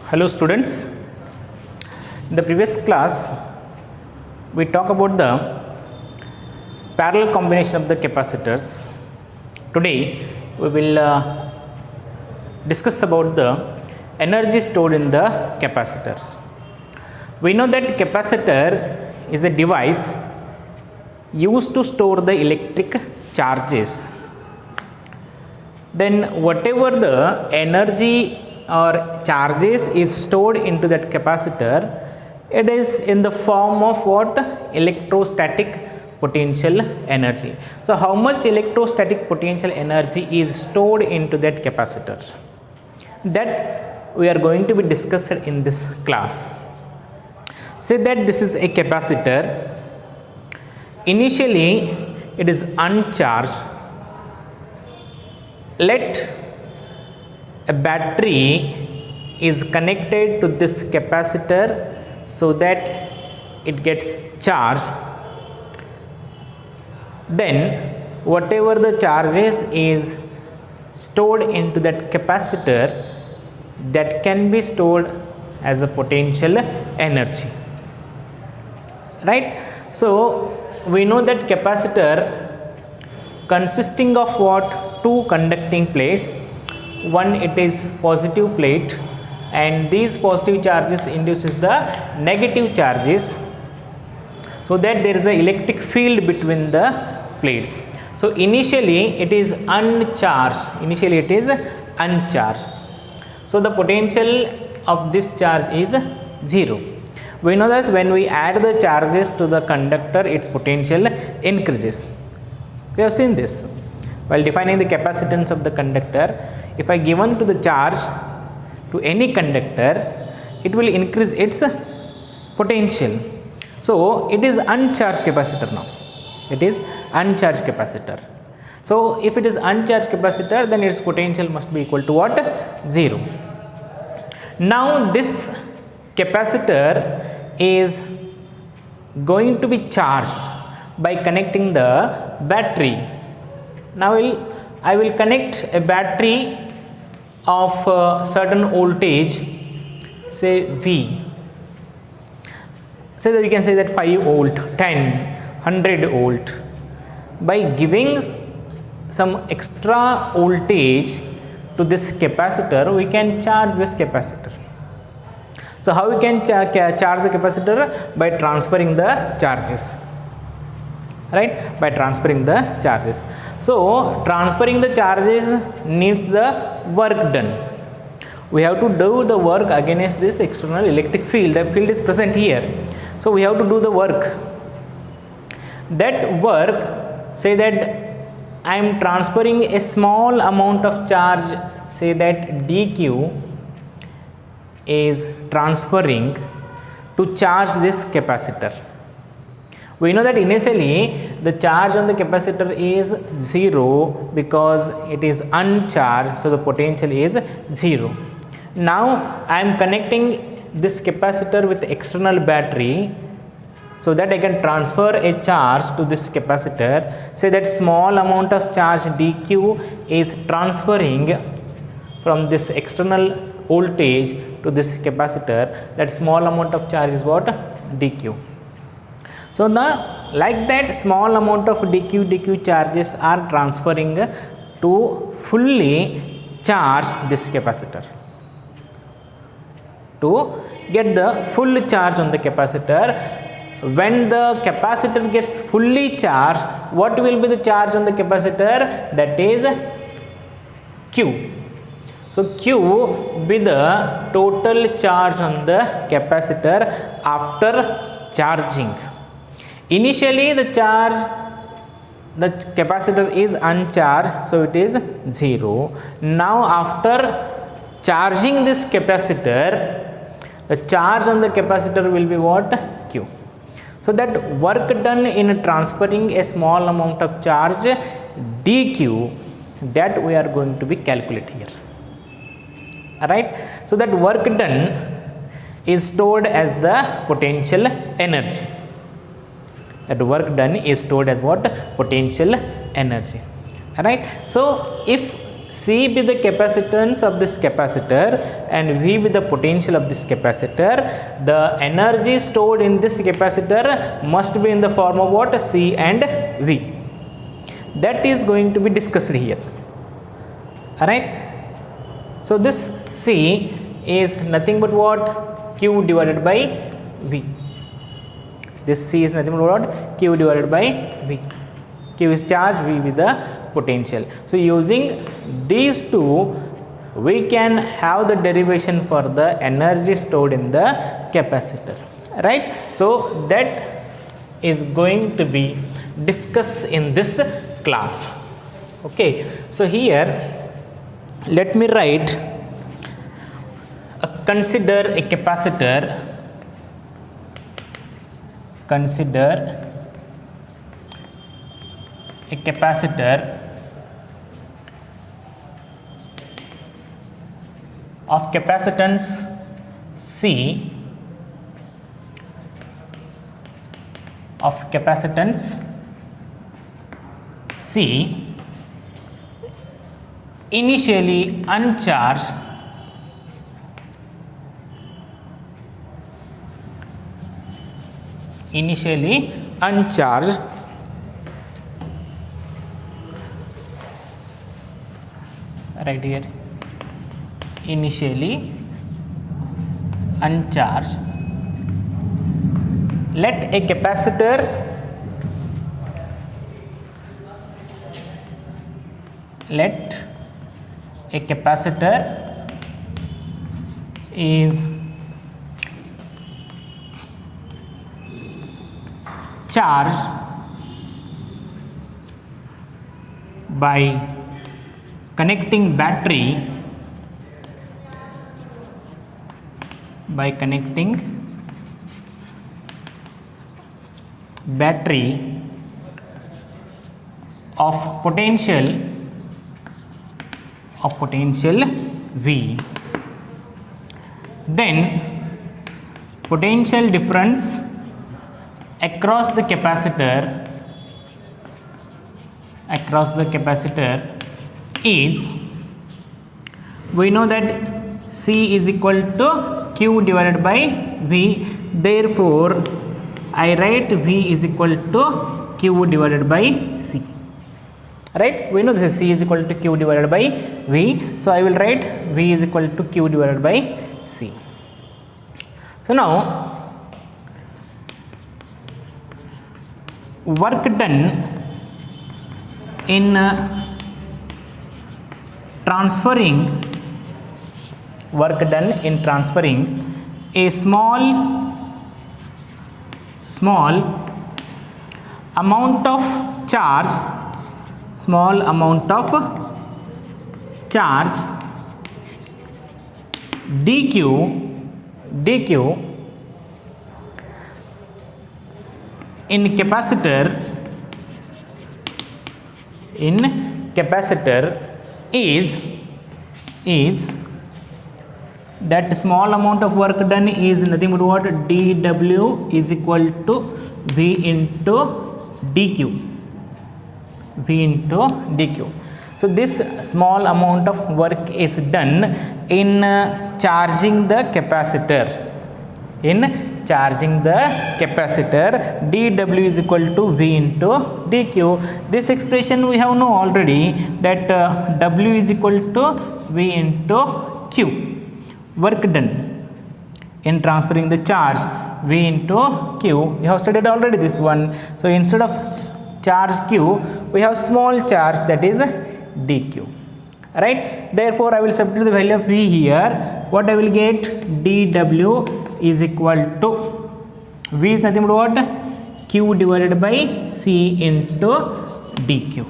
Hello students, in the previous class we talked about the parallel combination of the capacitors. Today we will discuss about the energy stored in the capacitors. We know that capacitor is a device used to store the electric charges. Then whatever the energy or charges is stored into that capacitor, it is in the form of what? Electrostatic potential energy. So how much electrostatic potential energy is stored into that capacitor? That we are going to be discussed in this class. Say that this is a capacitor. Initially it is uncharged. Let a battery is connected to this capacitor so that it gets charged. Then whatever the charges is stored into that capacitor, that can be stored as a potential energy, right? So we know that capacitor consisting of what? Two conducting plates. One, it is positive plate, and these positive charges induces the negative charges, so that there is an electric field between the plates. So initially it is uncharged. So the potential of this charge is 0. We know that when we add the charges to the conductor, its potential increases. We have seen this while defining the capacitance of the conductor. If I given to the charge to any conductor, it will increase its potential. So it is uncharged capacitor now. It is uncharged capacitor. So if it is uncharged capacitor, then its potential must be equal to what? 0. Now this capacitor is going to be charged by connecting the battery. Now I will connect a battery of certain voltage, say V. Say that we can say that 5 volt, 10, 100 volt. By giving some extra voltage to this capacitor, we can charge this capacitor. So how we can charge the capacitor? By transferring the charges, right? By transferring the charges. So transferring the charges needs the work done. We have to do the work against this external electric field. The field is present here, so we have to do the work. That work, say that I am transferring a small amount of charge, say that dq is transferring to charge this capacitor. We know that initially the charge on the capacitor is 0 because it is uncharged, so the potential is 0. Now I am connecting this capacitor with external battery so that I can transfer a charge to this capacitor. Say that small amount of charge dq is transferring from this external voltage to this capacitor. That small amount of charge is what? dq. So now like that small amount of dq charges are transferring to fully charge this capacitor. To get the full charge on the capacitor, when the capacitor gets fully charged, what will be the charge on the capacitor? That is Q. So Q will be the total charge on the capacitor after charging. Initially the capacitor is uncharged, so it is 0. Now after charging this capacitor, the charge on the capacitor will be what? Q. So that work done in transferring a small amount of charge dq, that we are going to be calculate here. Alright. So that work done is stored as the potential energy. That work done is stored as what? Potential energy. Alright. So if C be the capacitance of this capacitor and V be the potential of this capacitor, the energy stored in this capacitor must be in the form of what? C and V. That is going to be discussed here. Alright. So this C is nothing but what? Q divided by V. This C is nothing but what? Q divided by V. Q is charge, V with the potential. So using these two, we can have the derivation for the energy stored in the capacitor, right? So that is going to be discussed in this class. Okay, so here let me write consider a capacitor. Consider a capacitor of capacitance C, of capacitance C, initially uncharged, right here, initially uncharged. Let a capacitor is charged by connecting battery of potential V. Then potential difference across the capacitor is, we know that C is equal to Q divided by V, therefore I write V is equal to Q divided by C, right? We know this C is equal to Q divided by V, so I will write V is equal to Q divided by C. So now work done in transferring a small amount of charge dq in capacitor is that small amount of work done is nothing but what? dW is equal to V into dq. So this small amount of work is done in charging the capacitor. dW is equal to V into dq. This expression we have known already, that W is equal to V into Q. Work done in transferring the charge V into Q. We have studied already this one. So instead of charge Q, we have small charge, that is dq, right? Therefore I will substitute the value of V here. What I will get? dW is equal to, V is nothing but what? Q divided by C into dq.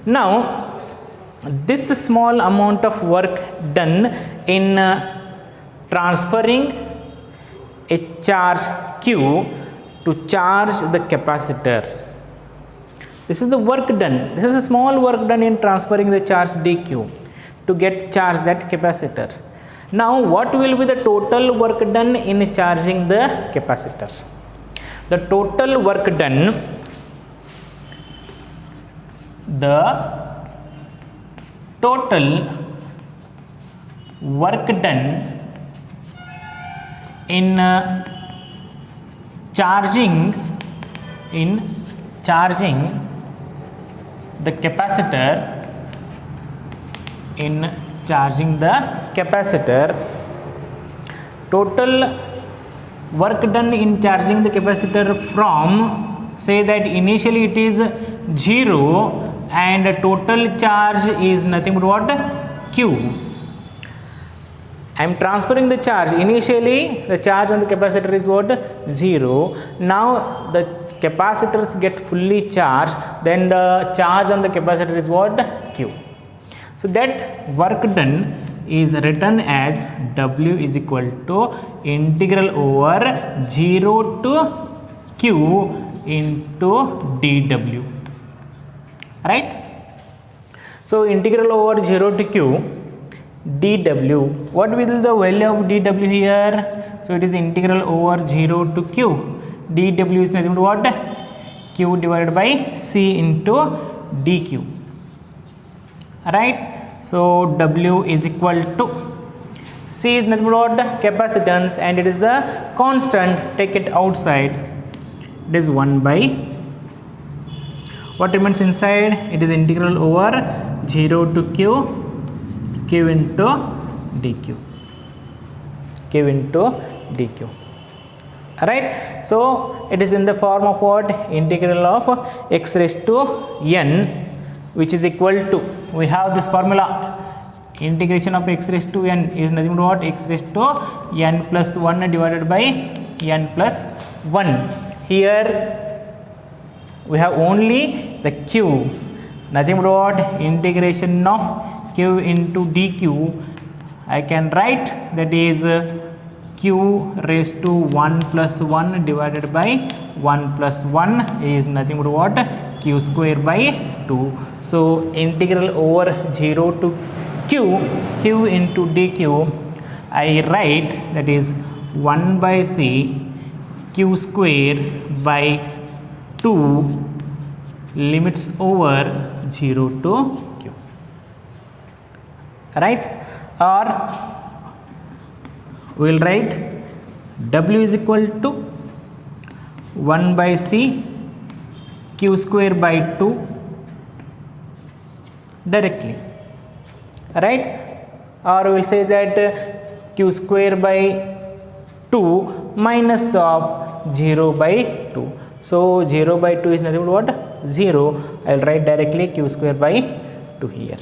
Now this small amount of work done in transferring a charge Q to charge the capacitor, this is the work done. This is a small work done in transferring the charge dq to get charge that capacitor. Now what will be the total work done in charging the capacitor? The total work done the total work done in charging the capacitor, total work done in charging the capacitor from, say that initially it is 0 and total charge is nothing but what? Q. I am transferring the charge. Initially the charge on the capacitor is what? 0. Now the capacitors get fully charged, then the charge on the capacitor is what? Q. So that work done is written as W is equal to integral over 0 to Q into dW, right? So integral over 0 to Q dW. What will be the value of dW here? So it is integral over 0 to Q. dW is nothing but what? Q divided by C into dQ, right? So W is equal to, C is nothing but what? Capacitance, and it is the constant. Take it outside. It is 1 by C. What remains inside? It is integral over 0 to Q, Q into dQ, alright. So it is in the form of what? Integral of x raised to n, which is equal to, we have this formula, integration of x raised to n is nothing but what? X raised to n plus 1 divided by n plus 1. Here we have only the q, nothing but what? Integration of q into dq. I can write that is q raised to 1 plus 1 divided by 1 plus 1 is nothing but what? Q square by 2. So integral over 0 to q, q into dq, I write that is 1 by c q square by 2 limits over 0 to q, right? Or we will write W is equal to 1 by c q square by 2 directly, right? Or we will say that q square by 2 minus of 0 by 2. So 0 by 2 is nothing but what? 0. I will write directly q square by 2 here,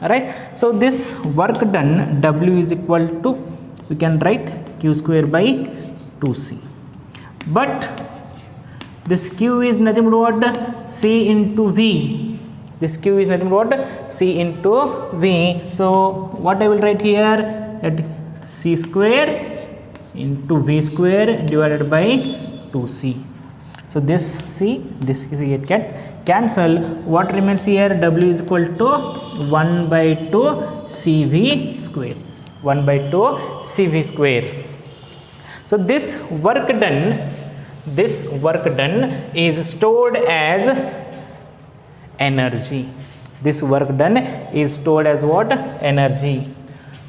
alright. So this work done W is equal to, we can write q square by 2c, but this q is nothing but what? C into v. This q is nothing but what? C into v. So what I will write here, that c square into v square divided by 2c. So this c get cancel. What remains here? W is equal to 1 by 2 cv square, 1 by 2 cv square. So this work done is stored as energy. This work done is stored as what? Energy.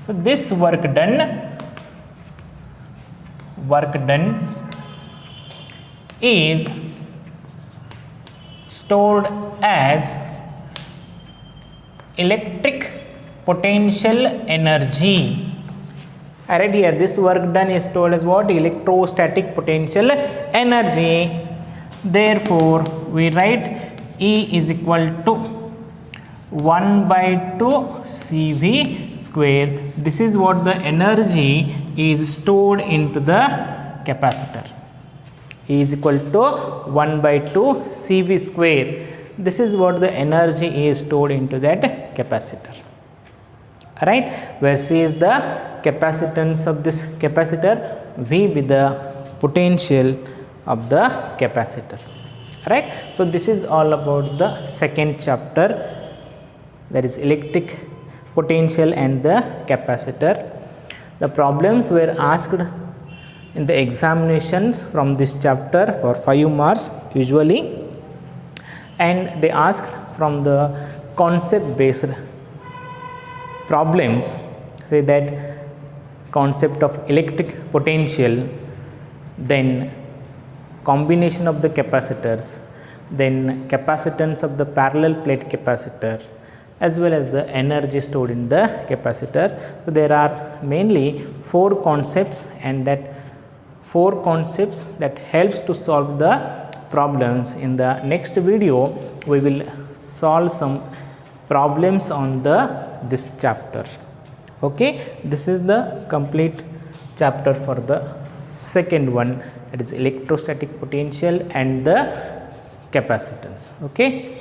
So this work done is stored as electric potential energy. I write here, this work done is stored as what? Electrostatic potential energy. Therefore we write E is equal to 1 by 2 cv square. This is what the energy is stored into the capacitor. E is equal to 1 by 2 cv square. This is what the energy is stored into that capacitor, right? Where C is the capacitance of this capacitor, V be the potential of the capacitor, right? So this is all about the second chapter, that is electric potential and the capacitor. The problems were asked in the examinations from this chapter for 5 marks usually, and they asked from the concept based problems. Say that concept of electric potential, then combination of the capacitors, then capacitance of the parallel plate capacitor, as well as the energy stored in the capacitor. So, there are mainly 4 concepts, and that 4 concepts that helps to solve the problems. In the next video, we will solve some problems on this chapter. Okay, this is the complete chapter for the second one, that is electrostatic potential and the capacitance. Okay.